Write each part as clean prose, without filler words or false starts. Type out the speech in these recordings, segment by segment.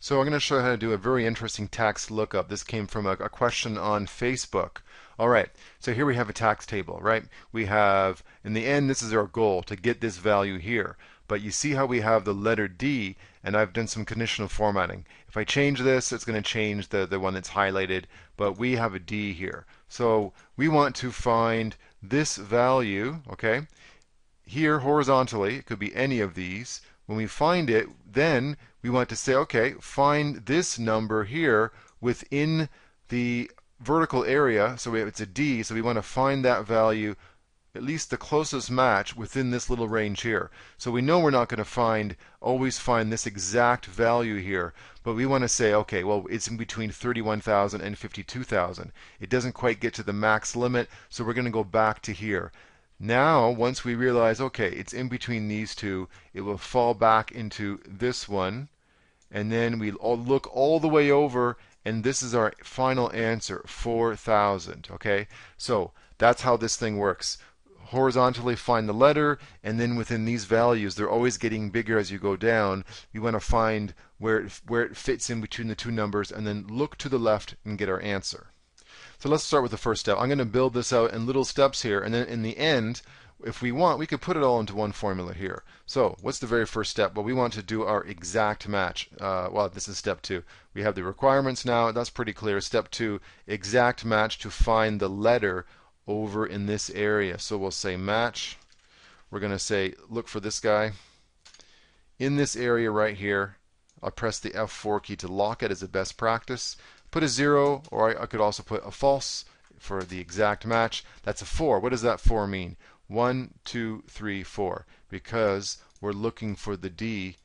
So I'm going to show you how to do a very interesting tax lookup. This came from a question on Facebook. All right, so here we have a tax table, right? We have, in the end, this is our goal, to get this value here. But you see how we have the letter D, and I've done some conditional formatting. If I change this, it's going to change the one that's highlighted, but we have a D here. So we want to find this value, okay? Here horizontally, it could be any of these. When we find it, then we want to say, okay, find this number here within the vertical area. So it's a D, so we want to find that value, at least the closest match within this little range here. So we know we're not going to always find this exact value here, but we want to say, okay, well, it's in between 31,000 and 52,000. It doesn't quite get to the max limit, so we're going to go back to here. Now, once we realize, okay, it's in between these two, it will fall back into this one, and then we look all the way over, and this is our final answer, 4,000. Okay, so that's how this thing works. Horizontally find the letter, and then within these values, they're always getting bigger as you go down. You want to find where it fits in between the two numbers, and then look to the left and get our answer. So let's start with the first step. I'm going to build this out in little steps here, and then in the end, if we want, we could put it all into one formula here. So what's the very first step? Well, we want to do our exact match. Well, this is step 2. We have the requirements now. That's pretty clear. Step 2, exact match to find the letter over in this area. So we'll say match. We're going to say look for this guy. In this area right here, I'll press the F4 key to lock it as a best practice. Put a 0, or I could also put a false for the exact match. That's a 4. What does that 4 mean? 1, 2, 3, 4. Because we're looking for the D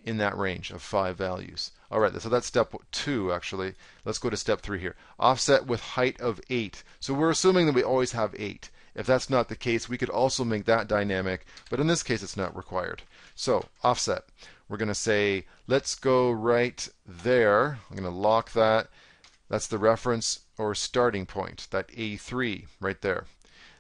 in that range of 5 values. All right, so that's step 2, actually. Let's go to step 3 here. Offset with height of 8. So we're assuming that we always have 8. If that's not the case, we could also make that dynamic, but in this case, it's not required. So, offset. We're going to say, let's go right there. I'm going to lock that. That's the reference or starting point, that A3 right there.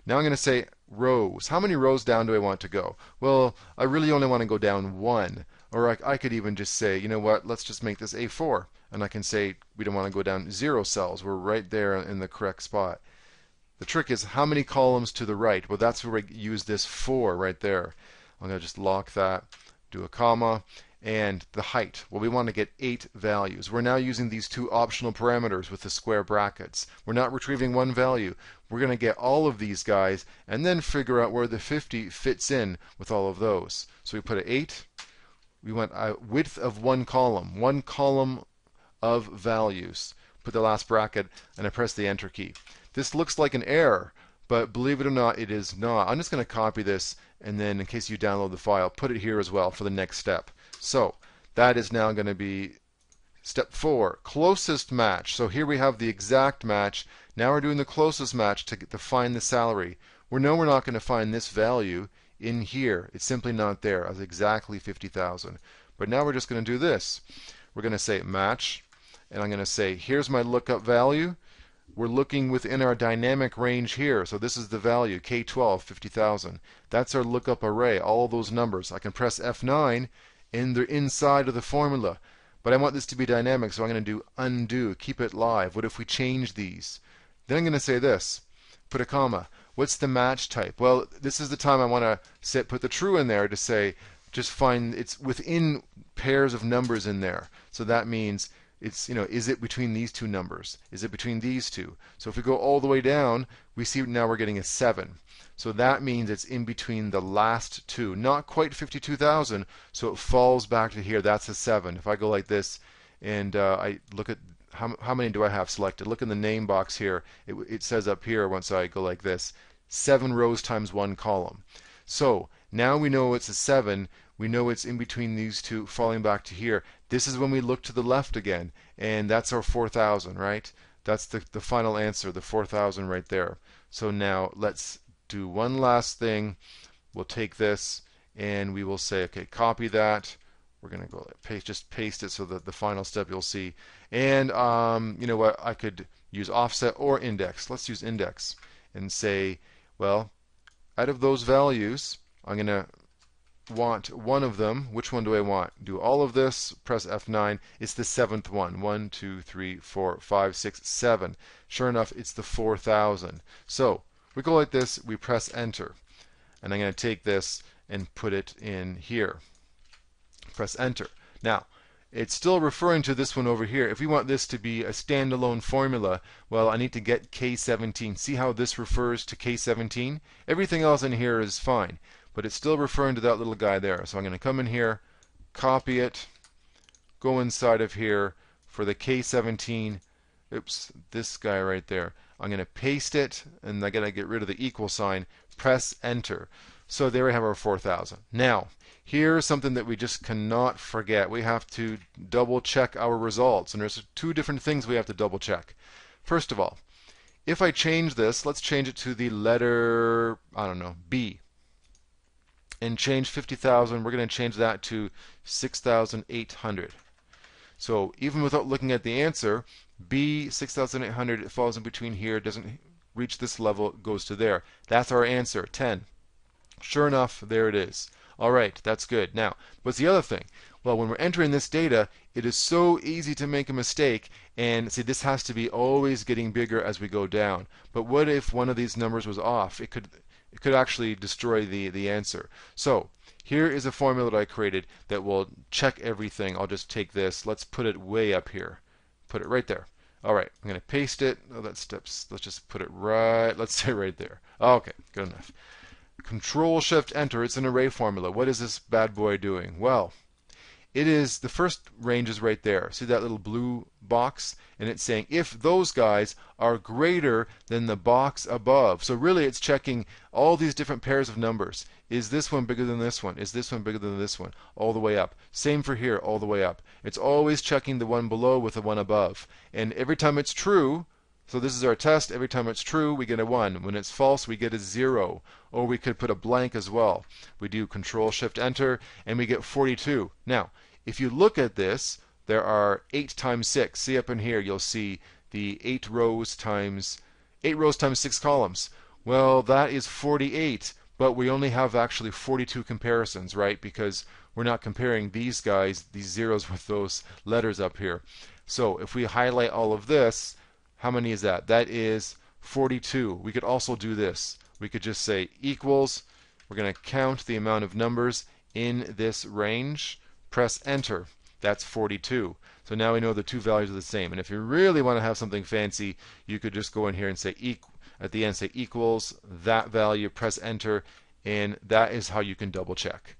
Now I'm going to say rows. How many rows down do I want to go? Well, I really only want to go down 1. Or I could even just say, you know what, let's just make this A4. And I can say we don't want to go down 0 cells. We're right there in the correct spot. The trick is how many columns to the right? Well, that's where we use this 4 right there. I'm going to just lock that, do a comma. And the height, well, we want to get 8 values. We're now using these 2 optional parameters with the square brackets. We're not retrieving one value. We're going to get all of these guys and then figure out where the 50 fits in with all of those. So we put an 8. We want a width of 1 column of values. Put the last bracket, and I press the Enter key. This looks like an error, but believe it or not, it is not. I'm just going to copy this, and then in case you download the file, put it here as well for the next step. So that is now going to be step 4, closest match. So here we have the exact match. Now we're doing the closest match to find the salary. We know we're not going to find this value in here. It's simply not there as exactly 50,000. But now we're just going to do this. We're going to say match, and I'm going to say here's my lookup value. We're looking within our dynamic range here. So this is the value, K12, 50,000. That's our lookup array, all those numbers. I can press F9, and they're inside of the formula. But I want this to be dynamic, so I'm going to do undo, keep it live. What if we change these? Then I'm going to say this, put a comma. What's the match type? Well, this is the time I want to put the true in there to say, just find it's within pairs of numbers in there. So that means it's, is it between these two numbers? Is it between these two? So if we go all the way down, we see now we're getting a 7. So that means it's in between the last two. Not quite 52,000, so it falls back to here. That's a 7. If I go like this and I look at how many do I have selected? Look in the name box here. It says up here once I go like this, 7 rows times 1 column. So now we know it's a 7. We know it's in between these two, falling back to here. This is when we look to the left again, and that's our 4,000, right? That's the final answer, the 4,000 right there. So now let's do one last thing. We'll take this and we will say, okay, copy that. We're going to go just paste it so that the final step you'll see. And you know what? I could use offset or index. Let's use index and say, well, out of those values, I'm going to want one of them. Which one do I want? Do all of this, press F9. It's the seventh one. 1, 2, 3, 4, 5, 6, 7. Sure enough, it's the 4,000. So we go like this, we press enter. And I'm going to take this and put it in here. Press enter. Now, it's still referring to this one over here. If we want this to be a standalone formula, well, I need to get K17. See how this refers to K17? Everything else in here is fine, but it's still referring to that little guy there. So I'm going to come in here, copy it, go inside of here for the K17. Oops, this guy right there. I'm going to paste it, and I'm going to get rid of the equal sign. Press enter. So there we have our 4,000. Now, here's something that we just cannot forget. We have to double check our results, and there's two different things we have to double check. First of all, if I change this, let's change it to the letter, I don't know, B, and change 50,000. We're going to change that to 6,800. So even without looking at the answer, B, 6,800, it falls in between here, doesn't reach this level, it goes to there. That's our answer, 10. Sure enough, there it is. All right, that's good. Now, what's the other thing? Well, when we're entering this data, it is so easy to make a mistake, and see, this has to be always getting bigger as we go down. But what if one of these numbers was off? It could actually destroy the answer. So here is a formula that I created that will check everything. I'll just take this. Let's put it way up here. Put it right there. All right, I'm going to paste it. Oh, that steps. Let's just put it right. Let's say right there. Okay, good enough. Control Shift Enter. It's an array formula. What is this bad boy doing? Well, it is, the first range is right there. See that little blue box? And it's saying if those guys are greater than the box above. So really it's checking all these different pairs of numbers. Is this one bigger than this one? Is this one bigger than this one? All the way up. Same for here, all the way up. It's always checking the one below with the one above. And every time it's true, so this is our test. Every time it's true, we get a 1. When it's false, we get a 0. Or we could put a blank as well. We do Control Shift Enter, and we get 42. Now, if you look at this, there are 8 times 6. See up in here, you'll see the 8 rows times 6 columns. Well, that is 48, but we only have actually 42 comparisons, right? Because we're not comparing these guys, these zeros, with those letters up here. So if we highlight all of this, how many is that? That is 42. We could also do this. We could just say equals. We're going to count the amount of numbers in this range. Press enter. That's 42. So now we know the two values are the same. And if you really want to have something fancy, you could just go in here and say at the end say equals that value, press enter, and that is how you can double check.